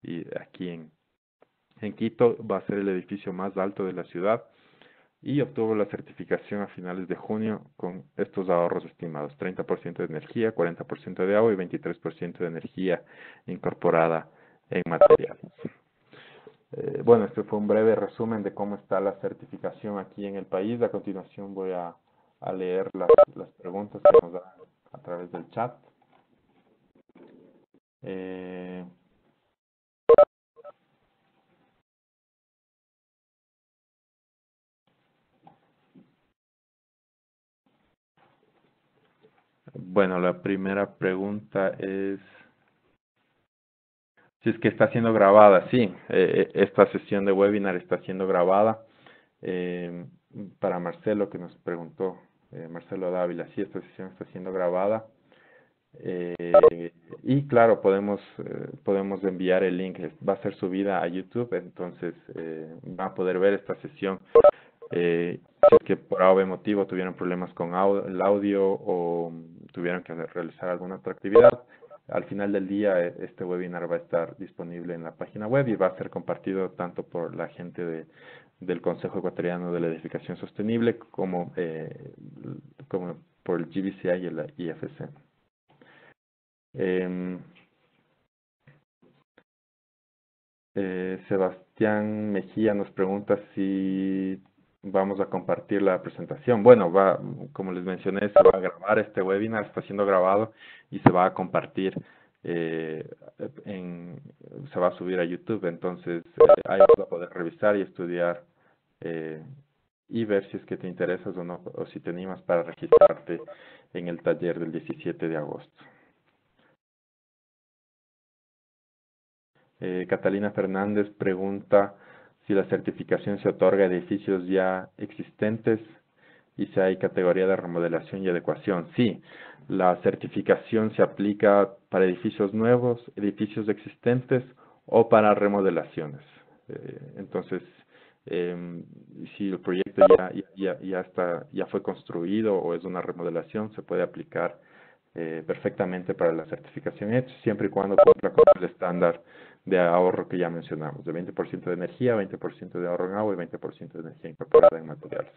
y aquí en Quito va a ser el edificio más alto de la ciudad y obtuvo la certificación a finales de junio con estos ahorros estimados: 30% de energía, 40% de agua y 23% de energía incorporada en materiales. Bueno, este fue un breve resumen de cómo está la certificación aquí en el país. A continuación voy a a leer las preguntas que nos dan a través del chat. Bueno, la primera pregunta es si es que está siendo grabada. Sí, esta sesión de webinar está siendo grabada. Para Marcelo, que nos preguntó, Marcelo Dávila, sí, esta sesión está siendo grabada. Y claro, podemos enviar el link, va a ser subida a YouTube, entonces va a poder ver esta sesión. Si es que por algún motivo tuvieron problemas con el audio o tuvieron que realizar alguna otra actividad, al final del día este webinar va a estar disponible en la página web y va a ser compartido tanto por la gente del Consejo Ecuatoriano de la Edificación Sostenible como por el GBCI y el IFC. Sebastián Mejía nos pregunta si vamos a compartir la presentación. Bueno, como les mencioné, se va a grabar este webinar, está siendo grabado y se va a compartir, se va a subir a YouTube, entonces ahí vas a poder revisar y estudiar y ver si es que te interesas o no, o si te animas para registrarte en el taller del 17 de agosto. Catalina Fernández pregunta si la certificación se otorga a edificios ya existentes y si hay categoría de remodelación y adecuación. Sí, la certificación se aplica para edificios nuevos, edificios existentes o para remodelaciones. Entonces, si el proyecto ya fue construido o es una remodelación, se puede aplicar perfectamente para la certificación EDGE, siempre y cuando cumpla con el estándar de ahorro que ya mencionamos, de 20% de energía, 20% de ahorro en agua y 20% de energía incorporada en materiales.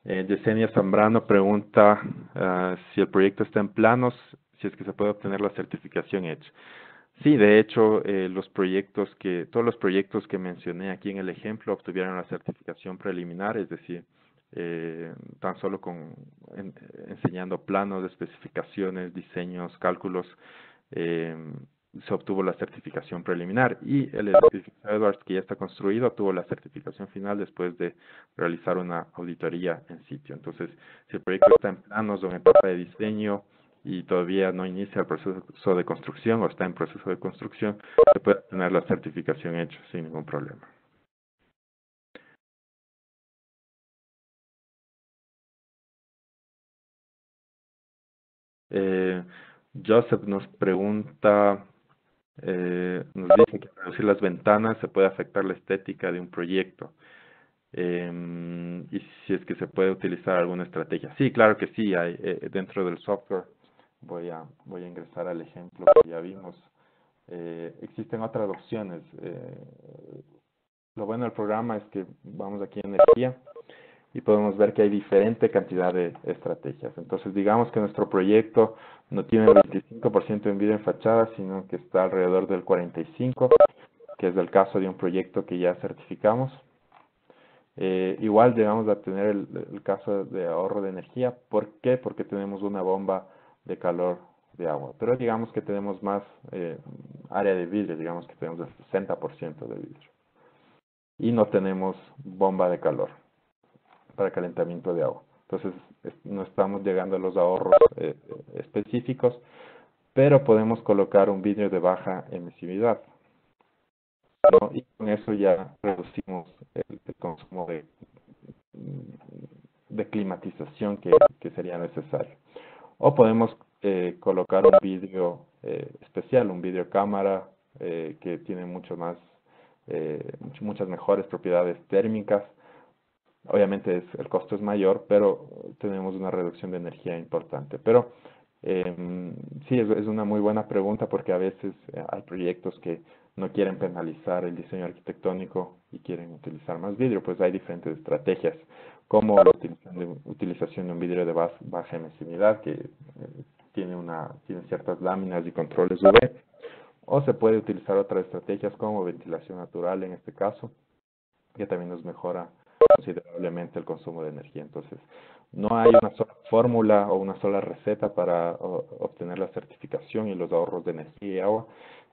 Yesenia Zambrano pregunta si el proyecto está en planos, si es que se puede obtener la certificación EDGE. Sí, de hecho, todos los proyectos que mencioné aquí en el ejemplo obtuvieron la certificación preliminar, es decir, tan solo enseñando planos, especificaciones, diseños, cálculos, se obtuvo la certificación preliminar, y el edificio Edwards, que ya está construido, obtuvo la certificación final después de realizar una auditoría en sitio. Entonces, si el proyecto está en planos o en etapa de diseño y todavía no inicia el proceso de construcción o está en proceso de construcción, se puede tener la certificación hecha sin ningún problema. Joseph nos pregunta, nos dice que al reducir las ventanas se puede afectar la estética de un proyecto. Y si es que se puede utilizar alguna estrategia. Sí, claro que sí, hay dentro del software. Voy a ingresar al ejemplo que ya vimos. Existen otras opciones. Lo bueno del programa es que vamos aquí en energía y podemos ver que hay diferente cantidad de estrategias. Entonces, digamos que nuestro proyecto no tiene el 25% en vida en fachada, sino que está alrededor del 45%, que es el caso de un proyecto que ya certificamos. Igual llegamos a tener el caso de ahorro de energía. ¿Por qué? Porque tenemos una bomba de calor de agua. Pero digamos que tenemos más área de vidrio, digamos que tenemos el 60% de vidrio. Y no tenemos bomba de calor para calentamiento de agua. Entonces, no estamos llegando a los ahorros específicos, pero podemos colocar un vidrio de baja emisividad, ¿no? Y con eso ya reducimos el consumo de climatización que sería necesario. O podemos colocar un vidrio especial, un vidrio cámara que tiene muchas mejores propiedades térmicas. Obviamente el costo es mayor, pero tenemos una reducción de energía importante. Pero sí, es una muy buena pregunta porque a veces hay proyectos que no quieren penalizar el diseño arquitectónico y quieren utilizar más vidrio. Pues hay diferentes estrategias, como la utilización de un vidrio de baja emisividad que tiene ciertas láminas y controles UV, o se puede utilizar otras estrategias como ventilación natural en este caso, que también nos mejora considerablemente el consumo de energía. Entonces, no hay una sola fórmula o una sola receta para obtener la certificación y los ahorros de energía y agua,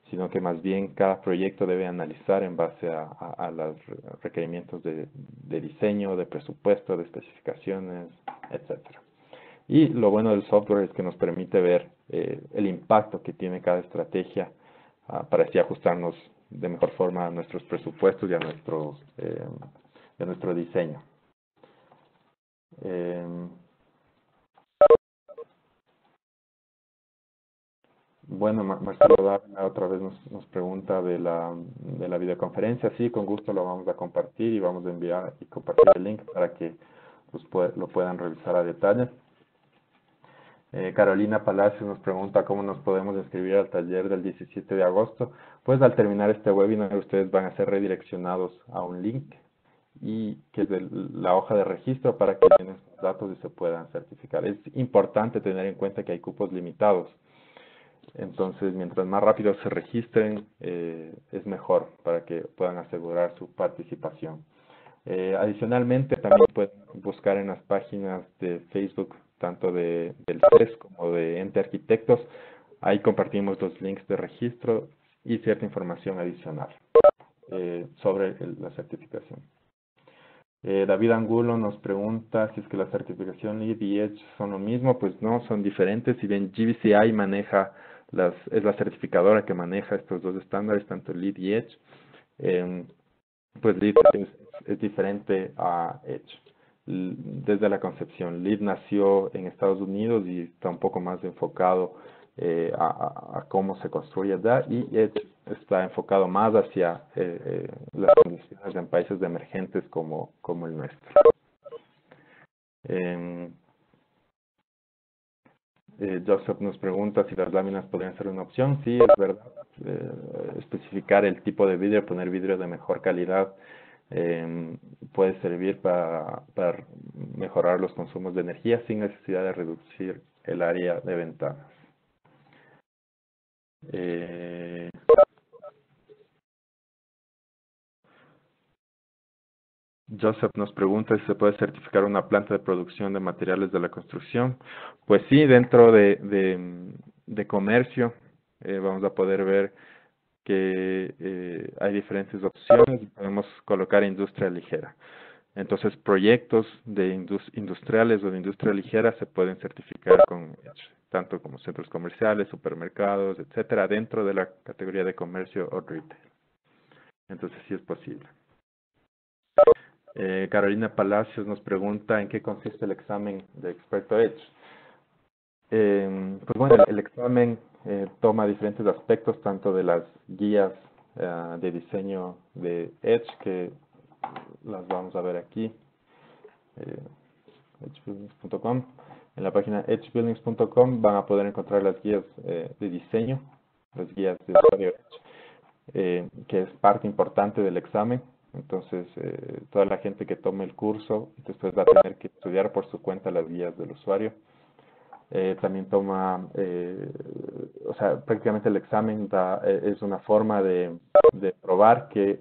sino que más bien cada proyecto debe analizar en base a los requerimientos de diseño, de presupuesto, de especificaciones, etcétera. Y lo bueno del software es que nos permite ver el impacto que tiene cada estrategia para así ajustarnos de mejor forma a nuestros presupuestos y a nuestro diseño. Bueno, Marcelo Dávila otra vez nos pregunta de la videoconferencia. Sí, con gusto lo vamos a compartir y vamos a enviar y compartir el link para que lo puedan revisar a detalle. Carolina Palacios nos pregunta cómo nos podemos inscribir al taller del 17 de agosto. Pues al terminar este webinar ustedes van a ser redireccionados a un link y que es la hoja de registro para que llenen sus datos y se puedan certificar. Es importante tener en cuenta que hay cupos limitados. Entonces, mientras más rápido se registren, es mejor para que puedan asegurar su participación. Adicionalmente, también pueden buscar en las páginas de Facebook, tanto del CES como de Ente Arquitectos. Ahí compartimos los links de registro y cierta información adicional sobre la certificación. David Angulo nos pregunta si es que la certificación LEED y Edge son lo mismo. Pues no, son diferentes. Si bien GBCI es la certificadora que maneja estos dos estándares, tanto LEED y Edge, pues LEED es diferente a Edge. Desde la concepción, LEED nació en Estados Unidos y está un poco más enfocado a cómo se construye allá, y Edge está enfocado más hacia las condiciones en países emergentes como el nuestro. Joseph nos pregunta si las láminas podrían ser una opción. Sí, es verdad. Especificar el tipo de vidrio, poner vidrio de mejor calidad, puede servir para mejorar los consumos de energía sin necesidad de reducir el área de ventanas. Joseph nos pregunta si se puede certificar una planta de producción de materiales de la construcción. Pues sí, dentro de comercio vamos a poder ver que hay diferentes opciones y podemos colocar industria ligera. Entonces, proyectos de industriales o de industria ligera se pueden certificar con Edge, tanto como centros comerciales, supermercados, etcétera, dentro de la categoría de comercio o retail. Entonces, sí es posible. Carolina Palacios nos pregunta en qué consiste el examen de experto Edge. Pues bueno, el examen toma diferentes aspectos, tanto de las guías de diseño de Edge, que las vamos a ver aquí, edgebuildings.com. En la página edgebuildings.com van a poder encontrar las guías de diseño, las guías de usuario Edge, que es parte importante del examen. Entonces, toda la gente que tome el curso después va a tener que estudiar por su cuenta las guías del usuario. También toma, o sea, prácticamente el examen es una forma de probar que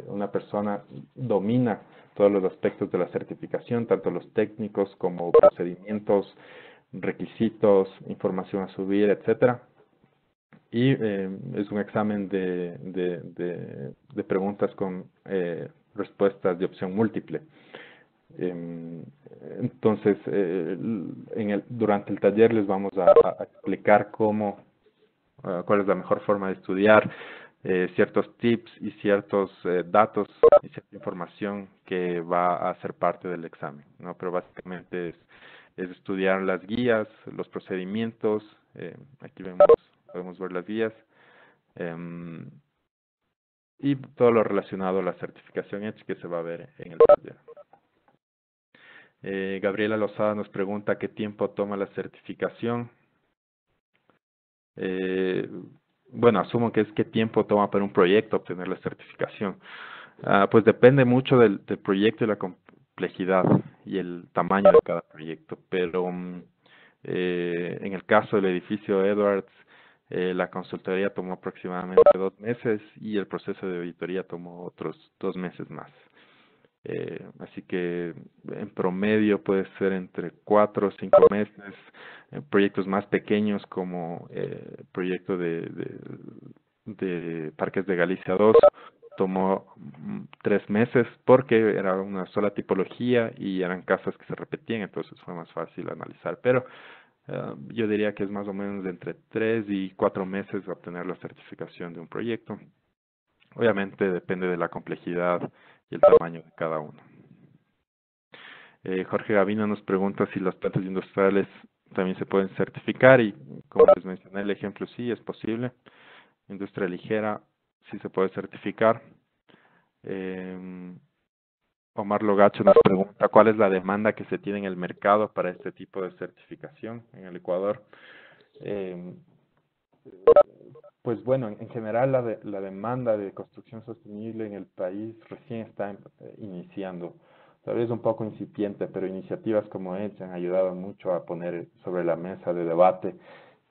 una persona domina todos los aspectos de la certificación, tanto los técnicos como procedimientos, requisitos, información a subir, etcétera. Y es un examen de preguntas con respuestas de opción múltiple. Entonces, durante el taller les vamos a explicar cuál es la mejor forma de estudiar, ciertos tips y ciertos datos y cierta información que va a ser parte del examen, ¿no? Pero básicamente es estudiar las guías, los procedimientos. Aquí podemos ver las guías, y todo lo relacionado a la certificación Edge que se va a ver en el taller. Gabriela Lozada nos pregunta qué tiempo toma la certificación. Bueno, asumo que es qué tiempo toma para un proyecto obtener la certificación. Pues depende mucho del proyecto y la complejidad y el tamaño de cada proyecto, pero en el caso del edificio Edwards, la consultoría tomó aproximadamente 2 meses y el proceso de auditoría tomó otros 2 meses más. Así que en promedio puede ser entre 4 o 5 meses. Proyectos más pequeños como proyecto de Parques de Galicia 2 tomó 3 meses porque era una sola tipología y eran casas que se repetían, entonces fue más fácil analizar. Pero yo diría que es más o menos de entre 3 y 4 meses obtener la certificación de un proyecto. Obviamente depende de la complejidad y el tamaño de cada uno. Jorge Gavino nos pregunta si las plantas industriales también se pueden certificar y como les mencioné el ejemplo, sí, es posible. Industria ligera sí se puede certificar. Omar Logacho nos pregunta cuál es la demanda que se tiene en el mercado para este tipo de certificación en el Ecuador. Pues bueno, en general la demanda de construcción sostenible en el país recién está iniciando. Tal vez un poco incipiente, pero iniciativas como esta han ayudado mucho a poner sobre la mesa de debate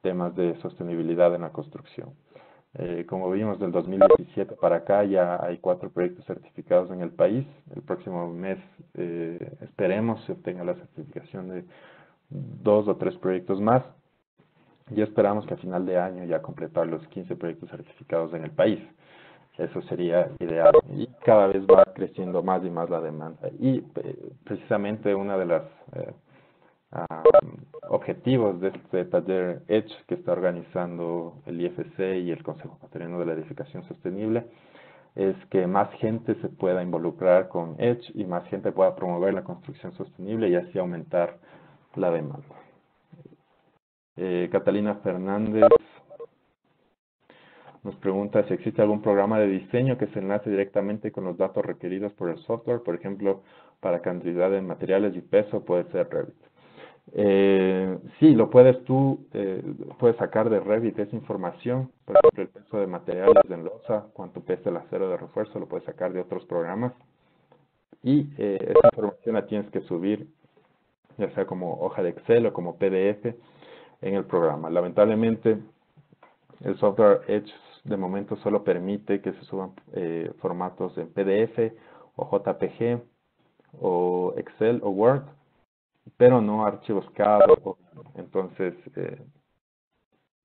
temas de sostenibilidad en la construcción. Como vimos, del 2017 para acá ya hay 4 proyectos certificados en el país. El próximo mes esperemos se obtenga la certificación de 2 o 3 proyectos más. Y esperamos que a final de año ya completar los 15 proyectos certificados en el país. Eso sería ideal. Y cada vez va creciendo más y más la demanda. Y precisamente uno de los objetivos de este taller EDGE que está organizando el IFC y el Consejo Ecuatoriano de la Edificación Sostenible es que más gente se pueda involucrar con EDGE y más gente pueda promover la construcción sostenible y así aumentar la demanda. Catalina Fernández nos pregunta si existe algún programa de diseño que se enlace directamente con los datos requeridos por el software, por ejemplo, para cantidad de materiales y peso, puede ser Revit. Sí, lo puedes puedes sacar de Revit esa información, por ejemplo, el peso de materiales en losa, cuánto pesa el acero de refuerzo, lo puedes sacar de otros programas. Y esa información la tienes que subir, ya sea como hoja de Excel o como PDF, en el programa. Lamentablemente, el software Edge de momento solo permite que se suban formatos en PDF o JPG o Excel o Word, pero no archivos CAD. Entonces,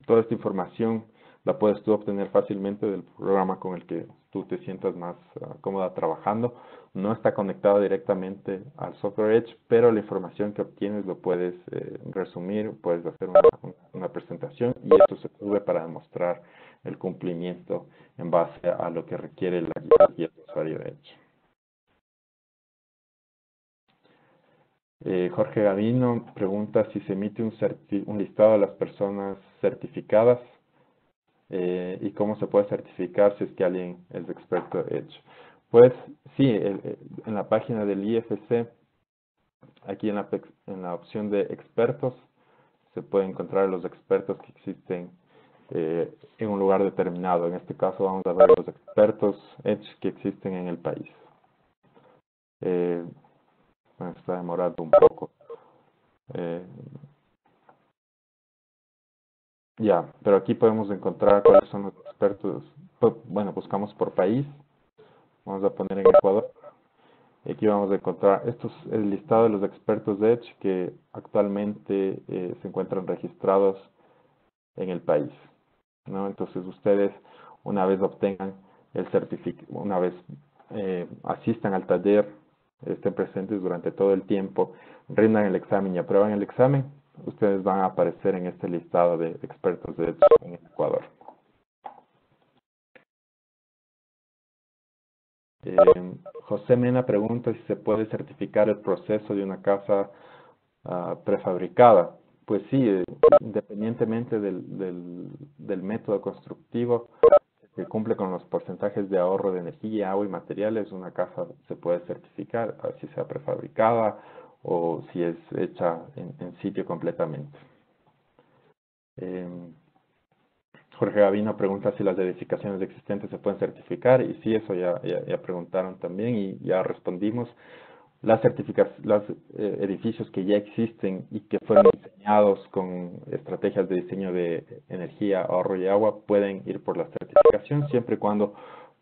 toda esta información la puedes tú obtener fácilmente del programa con el que tú te sientas más cómoda trabajando. No está conectado directamente al software Edge, pero la información que obtienes lo puedes resumir, puedes hacer una presentación y esto se sube para demostrar el cumplimiento en base a lo que requiere la guía del usuario de Edge. Jorge Gavino pregunta si se emite un listado de las personas certificadas y cómo se puede certificar si es que alguien es experto Edge. Pues sí, en la página del IFC, aquí en la opción de expertos, se puede encontrar los expertos que existen en un lugar determinado. En este caso vamos a ver los expertos Edge que existen en el país. Bueno, está demorando un poco. Ya, pero aquí podemos encontrar cuáles son los expertos. Bueno, buscamos por país. Vamos a poner en Ecuador. Y aquí vamos a encontrar, esto es el listado de los expertos de Edge que actualmente se encuentran registrados en el país, ¿no? Entonces ustedes, una vez obtengan el certificado, una vez asistan al taller, estén presentes durante todo el tiempo, rindan el examen y aprueban el examen, ustedes van a aparecer en este listado de expertos de Edge en Ecuador. José Mena pregunta si se puede certificar el proceso de una casa prefabricada. Pues sí, independientemente del método constructivo que cumple con los porcentajes de ahorro de energía, agua y materiales, una casa se puede certificar, si sea prefabricada o si es hecha en sitio completamente. Jorge Gavino pregunta si las edificaciones existentes se pueden certificar, y sí, eso ya preguntaron también y ya respondimos. Los edificios que ya existen y que fueron diseñados con estrategias de diseño de energía, ahorro y agua pueden ir por la certificación siempre y cuando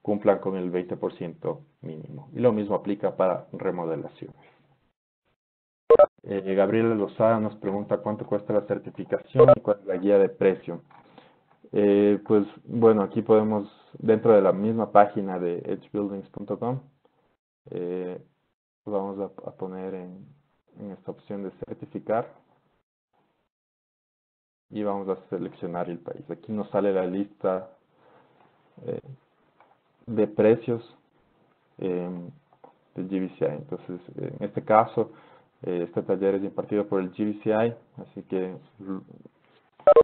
cumplan con el 20% mínimo. Y lo mismo aplica para remodelaciones. Gabriela Lozada nos pregunta cuánto cuesta la certificación y cuál es la guía de precio. Pues bueno, aquí podemos, dentro de la misma página de edgebuildings.com, vamos a poner en esta opción de certificar y vamos a seleccionar el país. Aquí nos sale la lista de precios del GBCI. Entonces, en este caso, este taller es impartido por el GBCI, así que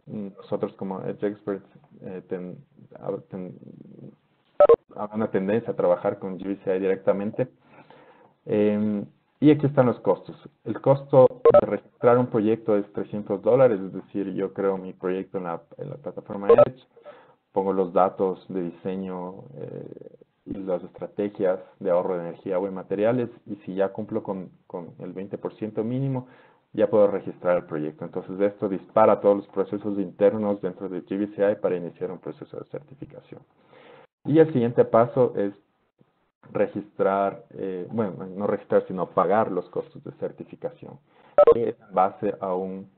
nosotros como Edge Experts habrá una tendencia a trabajar con GBCI directamente. Y aquí están los costos. El costo de registrar un proyecto es $300, es decir, yo creo mi proyecto en la plataforma Edge, pongo los datos de diseño y las estrategias de ahorro de energía, agua y materiales, y si ya cumplo con el 20% mínimo, ya puedo registrar el proyecto. Entonces esto dispara todos los procesos internos dentro de GBCI para iniciar un proceso de certificación. Y el siguiente paso es registrar, bueno, no registrar, sino pagar los costos de certificación, que es en base a un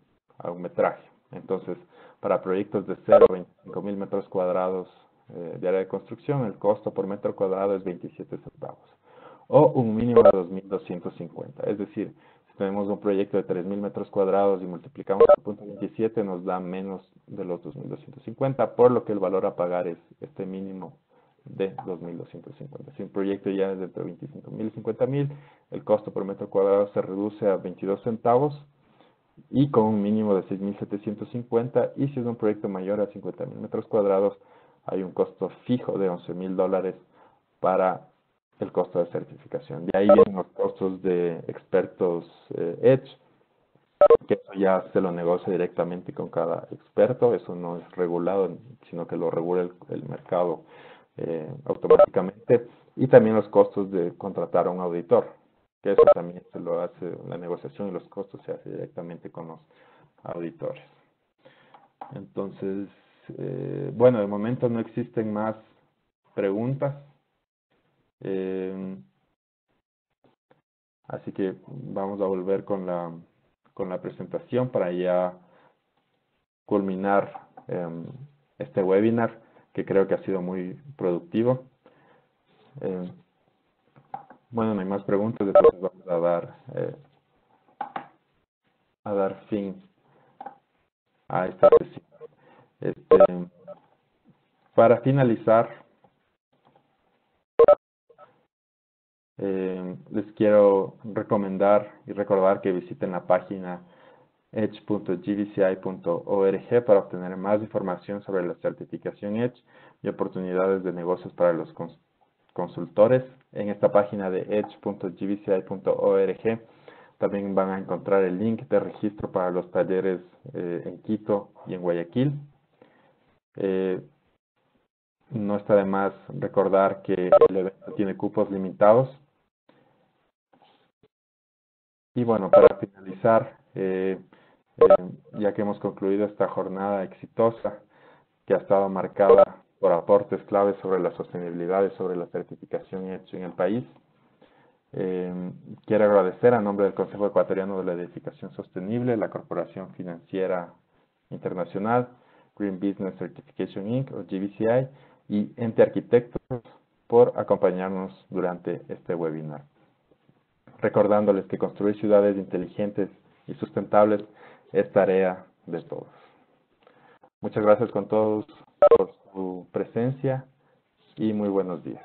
metraje. Entonces, para proyectos de 0 a 25,000 metros cuadrados de área de construcción, el costo por metro cuadrado es 27 centavos, o un mínimo de 2.250. Es decir, si tenemos un proyecto de 3.000 metros cuadrados y multiplicamos por 0.27, nos da menos de los 2.250, por lo que el valor a pagar es este mínimo de 2.250. Si un proyecto ya es de entre 25,000 y 50,000, el costo por metro cuadrado se reduce a 22 centavos y con un mínimo de 6.750. Y si es un proyecto mayor a 50,000 metros cuadrados, hay un costo fijo de $11,000 para el costo de certificación. De ahí vienen los costos de expertos Edge, que eso ya se lo negocia directamente con cada experto. Eso no es regulado, sino que lo regula el mercado automáticamente. Y también los costos de contratar a un auditor, que eso también se lo hace, la negociación y los costos se hace directamente con los auditores. Entonces, bueno, de momento no existen más preguntas. Así que vamos a volver con la presentación para ya culminar este webinar, que creo que ha sido muy productivo. Bueno, no hay más preguntas, entonces vamos a dar fin a esta sesión. Para finalizar, les quiero recomendar y recordar que visiten la página edge.gbci.org para obtener más información sobre la certificación Edge y oportunidades de negocios para los consultores. En esta página de edge.gbci.org también van a encontrar el link de registro para los talleres en Quito y en Guayaquil. No está de más recordar que el evento tiene cupos limitados. Y bueno, para finalizar, ya que hemos concluido esta jornada exitosa que ha estado marcada por aportes claves sobre la sostenibilidad y sobre la certificación hecha en el país, quiero agradecer a nombre del Consejo Ecuatoriano de la Edificación Sostenible, la Corporación Financiera Internacional, Green Business Certification Inc. o GBCI y Ente Arquitectos por acompañarnos durante este webinar. Recordándoles que construir ciudades inteligentes y sustentables es tarea de todos. Muchas gracias con todos por su presencia y muy buenos días.